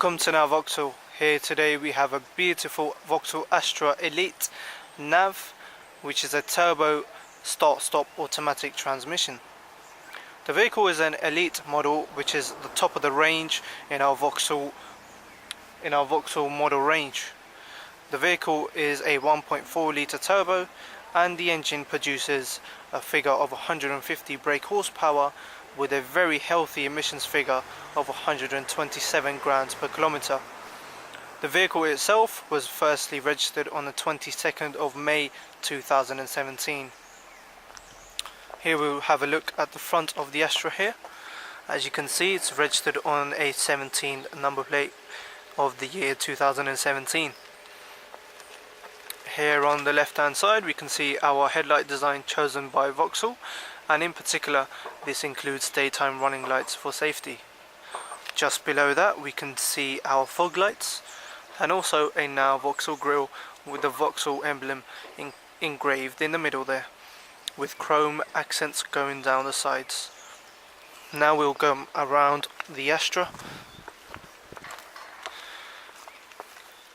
Welcome to now Vauxhall. Here today we have a beautiful Vauxhall ASTRA Elite nav, which is a turbo start-stop automatic transmission. The vehicle is an Elite model, which is the top of the range in our Vauxhall model range. The vehicle is a 1.4 litre turbo, and the engine produces a figure of 150 brake horsepower with a very healthy emissions figure of 127 grams per kilometre. The vehicle itself was firstly registered on the 22nd of May 2017. Here we'll have a look at the front of the Astra here. As you can see, it's registered on a 17 number plate of the year 2017. Here on the left hand side we can see our headlight design chosen by Vauxhall, and in particular this includes daytime running lights for safety. Just below that we can see our fog lights and also a now Vauxhall grille with the Vauxhall emblem engraved in the middle there, with chrome accents going down the sides. Now we'll go around the Astra.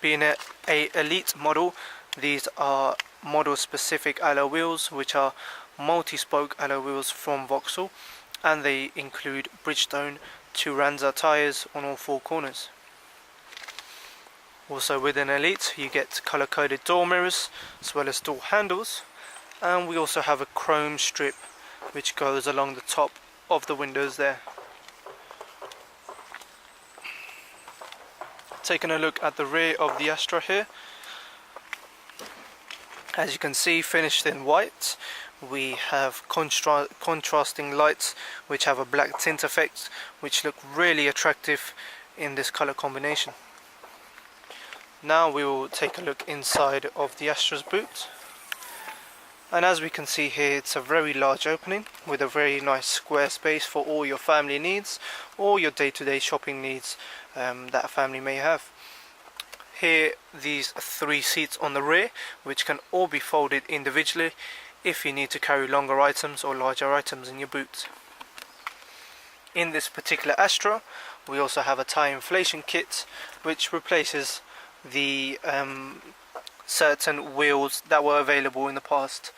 Being a Elite model, these are model specific alloy wheels, which are multi-spoke alloy wheels from Vauxhall, and they include Bridgestone Turanza tyres on all four corners. Also within Elite you get colour coded door mirrors as well as door handles, and we also have a chrome strip which goes along the top of the windows there. Taking a look at the rear of the Astra here, as you can see, finished in white, we have contrasting lights which have a black tint effect, which look really attractive in this colour combination. Now we will take a look inside of the Astra's boot, and as we can see here, it's a very large opening with a very nice square space for all your family needs or your day-to-day shopping needs that a family may have. Here, these 3 seats on the rear, which can all be folded individually if you need to carry longer items or larger items in your boot. In this particular Astra, we also have a tyre inflation kit, which replaces the certain wheels that were available in the past.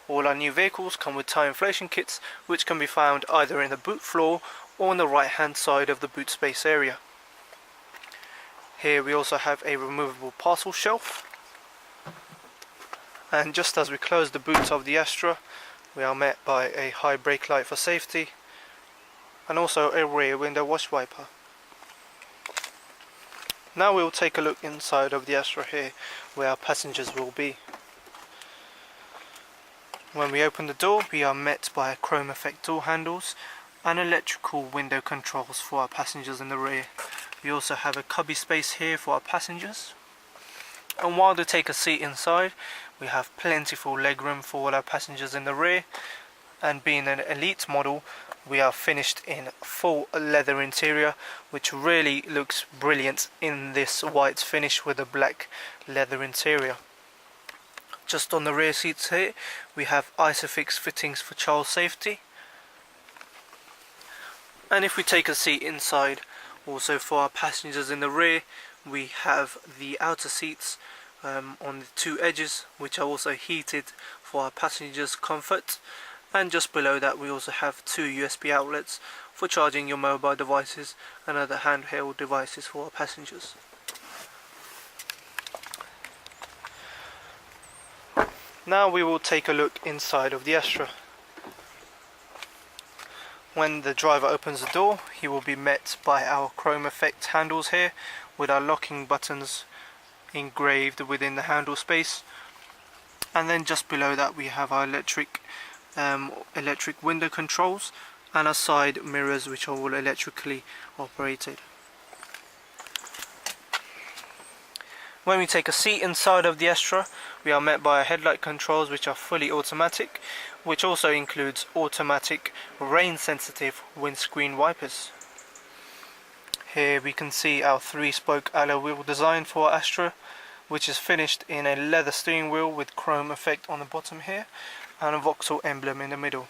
All our new vehicles come with tyre inflation kits, which can be found either in the boot floor or on the right hand side of the boot space area. Here we also have a removable parcel shelf, and just as we close the boot of the Astra, we are met by a high brake light for safety and also a rear window wash wiper. Now we will take a look inside of the Astra here, where our passengers will be. When we open the door, we are met by chrome effect door handles and electrical window controls for our passengers in the rear. We also have a cubby space here for our passengers, and while they take a seat inside, we have plentiful legroom for all our passengers in the rear. And being an Elite model, we are finished in full leather interior, which really looks brilliant in this white finish with a black leather interior. Just on the rear seats here we have Isofix fittings for child safety, and if we take a seat inside, also for our passengers in the rear, we have the outer seats on the 2 edges, which are also heated for our passengers' comfort, and just below that we also have 2 USB outlets for charging your mobile devices and other handheld devices for our passengers. Now we will take a look inside of the Astra. When the driver opens the door, he will be met by our chrome effect handles here with our locking buttons engraved within the handle space, and then just below that we have our electric window controls and our side mirrors, which are all electrically operated. When we take a seat inside of the Astra, we are met by our headlight controls, which are fully automatic, which also includes automatic rain sensitive windscreen wipers. Here we can see our 3-spoke alloy wheel design for our Astra, which is finished in a leather steering wheel with chrome effect on the bottom here and a Vauxhall emblem in the middle.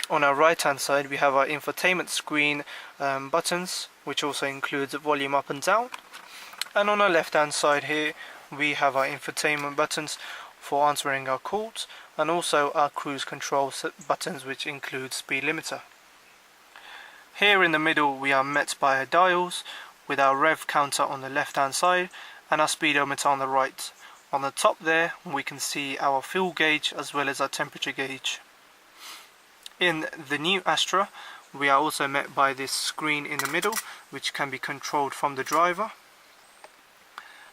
On our right hand side we have our infotainment screen buttons, which also includes volume up and down. And on our left hand side here we have our infotainment buttons for answering our calls, and also our cruise control buttons, which include speed limiter. Here in the middle we are met by our dials with our rev counter on the left hand side and our speedometer on the right. On the top there we can see our fuel gauge as well as our temperature gauge. In the new Astra we are also met by this screen in the middle, which can be controlled from the driver.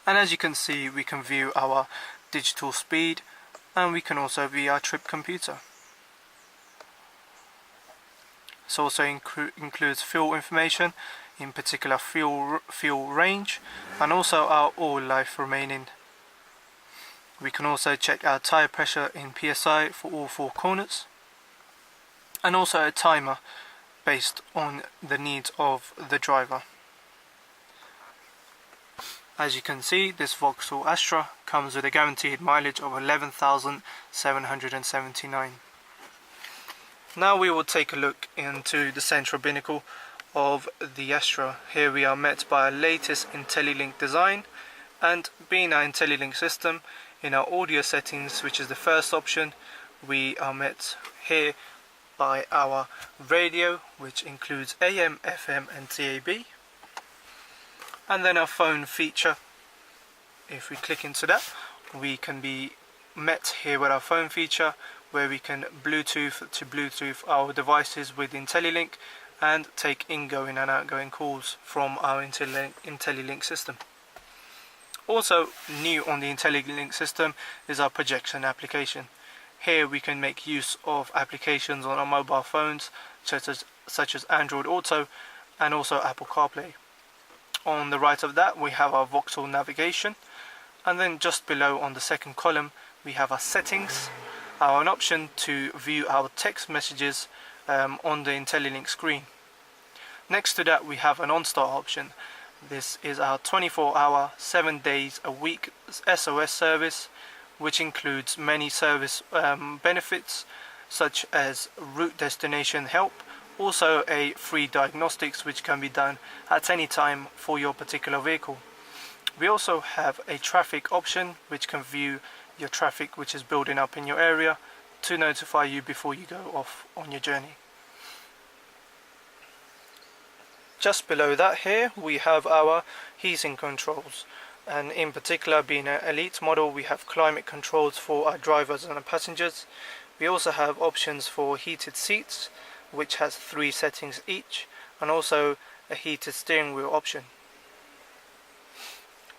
And as you can see, we can view our digital speed, and we can also view our trip computer. This also includes fuel information, in particular fuel range, and also our oil life remaining. We can also check our tyre pressure in PSI for all 4 corners, and also a timer based on the needs of the driver. As you can see, this Vauxhall Astra comes with a guaranteed mileage of 11,779. Now we will take a look into the central binnacle of the Astra. Here we are met by our latest IntelliLink design, and being our IntelliLink system, in our audio settings, which is the first option, we are met here by our radio, which includes AM, FM and DAB. And then our phone feature, if we click into that, we can be met here with our phone feature, where we can Bluetooth to Bluetooth our devices with IntelliLink and take ingoing and outgoing calls from our IntelliLink system. Also new on the IntelliLink system is our projection application. Here we can make use of applications on our mobile phones such as Android Auto and also Apple CarPlay. On the right of that we have our Vauxhall navigation, and then just below on the second column we have our settings, an option to view our text messages on the IntelliLink screen. Next to that we have an OnStar option. This is our 24-hour, 7 days a week SOS service, which includes many service benefits such as route destination help, also a free diagnostics which can be done at any time for your particular vehicle. We also have a traffic option which can view your traffic which is building up in your area to notify you before you go off on your journey. Just below that here we have our heating controls, and in particular, being an elite model, we have climate controls for our drivers and our passengers. We also have options for heated seats, which has 3 settings each, and also a heated steering wheel option.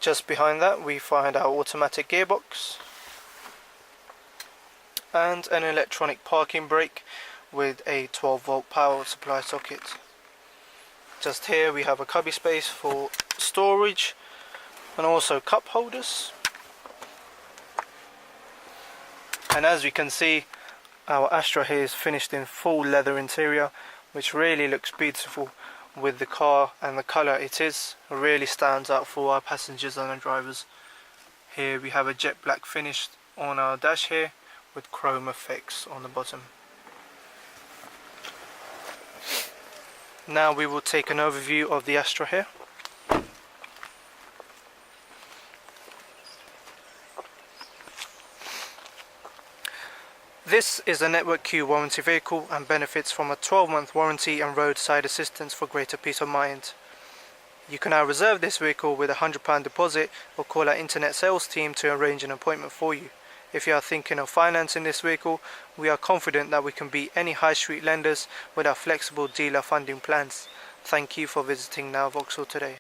Just behind that we find our automatic gearbox and an electronic parking brake with a 12-volt power supply socket. Just here we have a cubby space for storage and also cup holders. And as you can see, our Astra here is finished in full leather interior, which really looks beautiful with the car, and the colour it is really stands out for our passengers and our drivers. Here we have a jet black finish on our dash here with chrome effects on the bottom. Now we will take an overview of the Astra here. This is a Network Q warranty vehicle and benefits from a 12-month warranty and roadside assistance for greater peace of mind. You can now reserve this vehicle with a £100 deposit or call our internet sales team to arrange an appointment for you. If you are thinking of financing this vehicle, we are confident that we can beat any high street lenders with our flexible dealer funding plans. Thank you for visiting Now Vauxhall today.